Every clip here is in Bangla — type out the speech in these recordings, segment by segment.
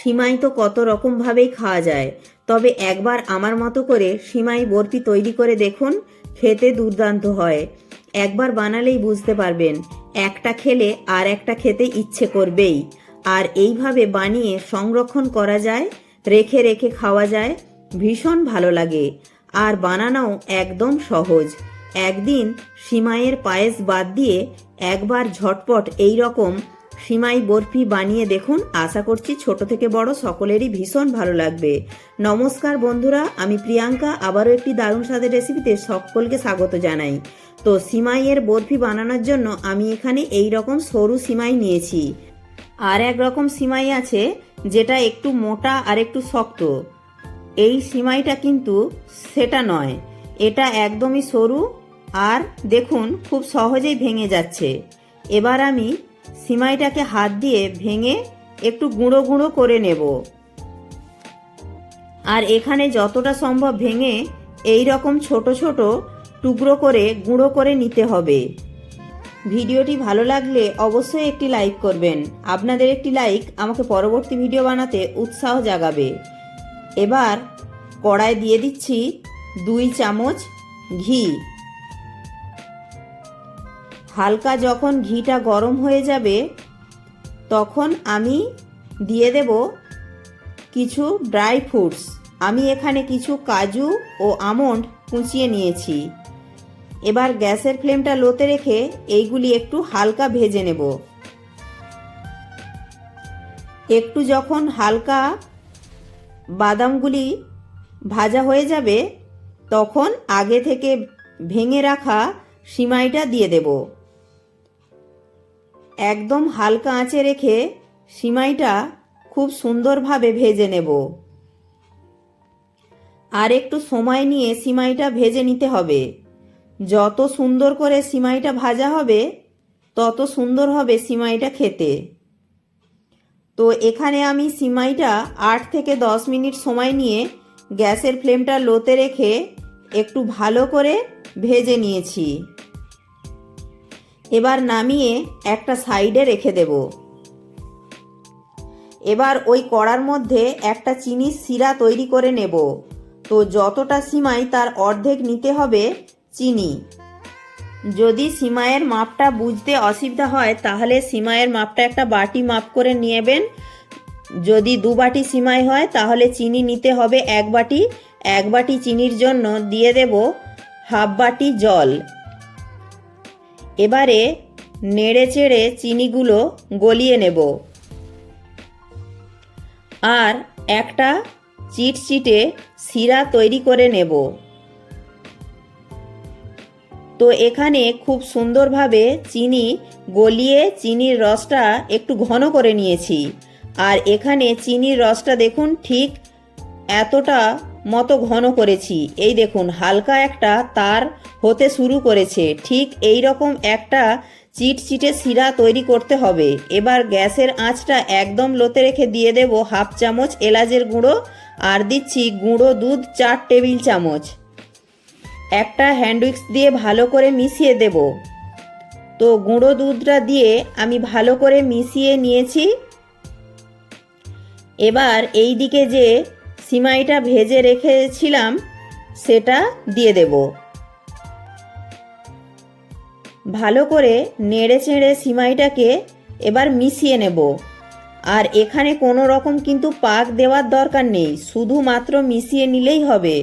সিমাই তো কত রকমভাবেই খাওয়া যায়, তবে একবার আমার মতো করে সিমাই বরফি তৈরি করে দেখুন, খেতে দুর্দান্ত হয়। একবার বানালেই বুঝতে পারবেন, একটা খেলে আর একটা খেতে ইচ্ছে করবেই। আর এইভাবে বানিয়ে সংরক্ষণ করা যায়, রেখে রেখে খাওয়া যায়, ভীষণ ভালো লাগে। আর বানানোও একদম সহজ। একদিন সিমাইয়ের পায়েস বাদ দিয়ে একবার ঝটপট এই রকম সিমাই বরফি বানিয়ে দেখুন, আশা করছি ছোট থেকে বড় সকলেরই ভীষণ ভালো লাগবে। নমস্কার বন্ধুরা, আমি প্রিয়াঙ্কা আবারও একটি দারুণ স্বাদের রেসিপিতে সকলকে স্বাগত জানাই। তো সিমাইয়ের বরফি বানানোর জন্য আমি এখানে এই রকম সরু সিমাই নিয়েছি। আর এক রকম সিমাই আছে যেটা একটু মোটা আর একটু শক্ত। এই সিমাইটা কিন্তু সেটা নয়, এটা একদমই সরু আর দেখুন খুব সহজেই ভেঙে যাচ্ছে। এবার আমি সিমাইটাকে হাত দিয়ে ভেঙে একটু গুঁড়ো গুঁড়ো করে নেব। আর এখানে যতটা সম্ভব ভেঙে এই রকম ছোট ছোট টুকরো করে গুঁড়ো করে নিতে হবে। ভিডিওটি ভালো লাগলে অবশ্যই একটি লাইক করবেন। আপনাদের একটি লাইক আমাকে পরবর্তী ভিডিও বানাতে উৎসাহ জাগাবে। এবার কড়াই দিয়ে দিচ্ছি 2 চামচ ঘি। হালকা যখন ঘিটা গরম হয়ে যাবে তখন আমি দিয়ে দেব কিছু ড্রাই ফ্রুটস। আমি এখানে কিছু কাজু ও আমন্ড কুচিয়ে নিয়েছি। এবার গ্যাসের ফ্লেমটা লোতে রেখে এইগুলি একটু হালকা ভেজে নেব। একটু যখন হালকা বাদামগুলি ভাজা হয়ে যাবে তখন আগে থেকে ভেঙে রাখা সিমাইটা দিয়ে দেব। একদম হালকা আঁচে রেখে সিমাইটা খুব সুন্দরভাবে ভেজে নেব। আর একটু সময় নিয়ে সিমাইটা ভেজে নিতে হবে। যত সুন্দর করে সিমাইটা ভাজা হবে তত সুন্দর হবে সিমাইটা খেতে। তো এখানে আমি সিমাইটা 8 থেকে 10 মিনিট সময় নিয়ে গ্যাসের ফ্লেমটা লোতে রেখে একটু ভালো করে ভেজে নিয়েছি। এবার নামিয়ে একটা সাইডে রেখে দেব। এবার ওই কড়ার মধ্যে একটা চিনির শিরা তৈরি করে নেব। তো যতটা সিমাই তার অর্ধেক নিতে হবে চিনি। যদি সিমাইয়ের মাপটা বুঝতে অসুবিধা হয় তাহলে সিমাইয়ের মাপটা একটা বাটি মাপ করে নেবেন। যদি 2 বাটি সিমাই হয় তাহলে চিনি নিতে হবে 1 বাটি। 1 বাটি চিনির জন্য দিয়ে দেব হাফ বাটি জল। এবারে নেড়ে চেড়ে চিনিগুলো গলিয়ে নেব। আর একটা চিটচিটে শিরা তৈরি করে নেব। তো এখানে খুব সুন্দরভাবে চিনি গলিয়ে চিনির রসটা একটু ঘন করে নিয়েছি। আর এখানে চিনির রসটা দেখুন ঠিক এতটা মতো ঘন করেছি। এই দেখুন হালকা একটা তার হতে শুরু করেছে। ঠিক এই রকম একটা চিটচিটে শিরা তৈরি করতে হবে। এবার গ্যাসের আঁচটা একদম লোতে রেখে দিয়ে দেব হাফ চামচ এলাচের গুঁড়ো। আর দিচ্ছি গুঁড়ো দুধ 4 টেবিল চামচ। একটা হ্যান্ড উইক্স দিয়ে ভালো করে মিশিয়ে দেব। তো গুঁড়ো দুধটা দিয়ে আমি ভালো করে মিশিয়ে নিয়েছি। এবার এই দিকে যে সিমাইটা ভেজে রেখেছিলাম সেটা দিয়ে দেব। ভালো করে নেড়ে চেড়ে সিমাইটাকে এবার মিশিয়ে নেব। আর এখানে কোনো রকম কিন্তু পাক দেওয়ার দরকার নেই, শুধুমাত্র মিশিয়ে নিলেই হবে।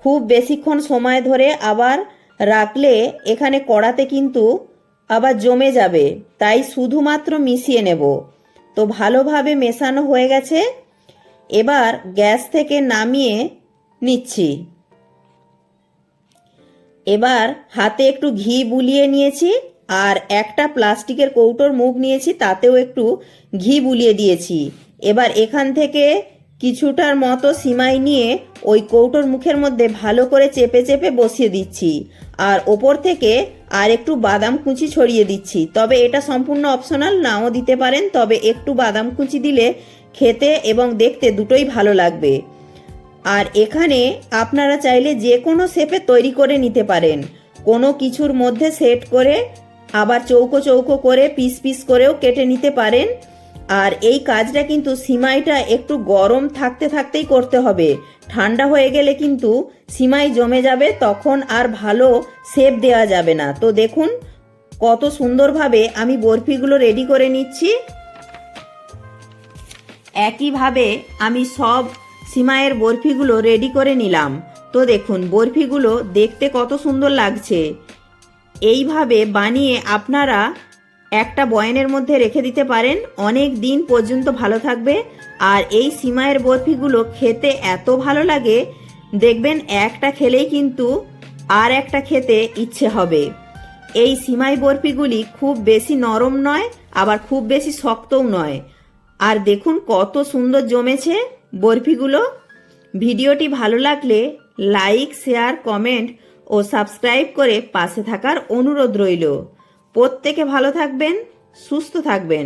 খুব বেশিক্ষণ সময় ধরে আবার রাখলে এখানে কড়াতে কিন্তু আবার জমে যাবে, তাই শুধুমাত্র মিশিয়ে নেব। তো ভালোভাবে মেশানো হয়ে গেছে। এবার গ্যাস থেকে নামিয়ে নিচ্ছি। এবার হাতে একটু ঘি বুলিয়ে নিয়েছি আর একটা প্লাস্টিকের কৌটোর মুখ নিয়েছি, তাতেও একটু ঘি বুলিয়ে দিয়েছি। এবার এখান থেকে কিছুটার মতো সিমাই নিয়ে ওই কৌটোর মুখের মধ্যে ভালো করে চেপে চেপে বসিয়ে দিচ্ছি। আর ওপর থেকে আর একটু বাদাম কুচি ছড়িয়ে দিচ্ছি। তবে এটা সম্পূর্ণ অপশনাল, নাও দিতে পারেন, তবে একটু বাদাম কুচি দিলে খেতে এবং দেখতে দুটোই ভালো লাগবে। আর এখানে আপনারা চাইলে যে কোনো শেপে তৈরি করে নিতে পারেন। কোনো কিছুর মধ্যে সেট করে আবার চৌকো চৌকো করে পিস পিস করেও কেটে নিতে পারেন। আর এই কাজটা কিন্তু সিমাইটা একটু গরম থাকতে থাকতেই করতে হবে। ঠান্ডা হয়ে গেলে কিন্তু সিমাই জমে যাবে, তখন আর ভালো শেপ দেওয়া যাবে না। তো দেখুন কত সুন্দরভাবে আমি বরফিগুলো রেডি করে নিচ্ছি। একইভাবে আমি সব সিমাইয়ের বরফিগুলো রেডি করে নিলাম। তো দেখুন বরফিগুলো দেখতে কত সুন্দর লাগছে। এইভাবে বানিয়ে আপনারা একটা বয়ানের মধ্যে রেখে দিতে পারেন, অনেক দিন পর্যন্ত ভালো থাকবে। আর এই সিমাইয়ের বরফিগুলো খেতে এত ভালো লাগে, দেখবেন একটা খেলেই কিন্তু আর একটা খেতে ইচ্ছে হবে। এই সিমাই বরফিগুলি খুব বেশি নরম নয়, আবার খুব বেশি শক্তও নয়। আর দেখুন কত সুন্দর জমেছে বরফিগুলো। ভিডিওটি ভালো লাগলে লাইক, শেয়ার, কমেন্ট ও সাবস্ক্রাইব করে পাশে থাকার অনুরোধ রইল। প্রত্যেকে ভালো থাকবেন, সুস্থ থাকবেন।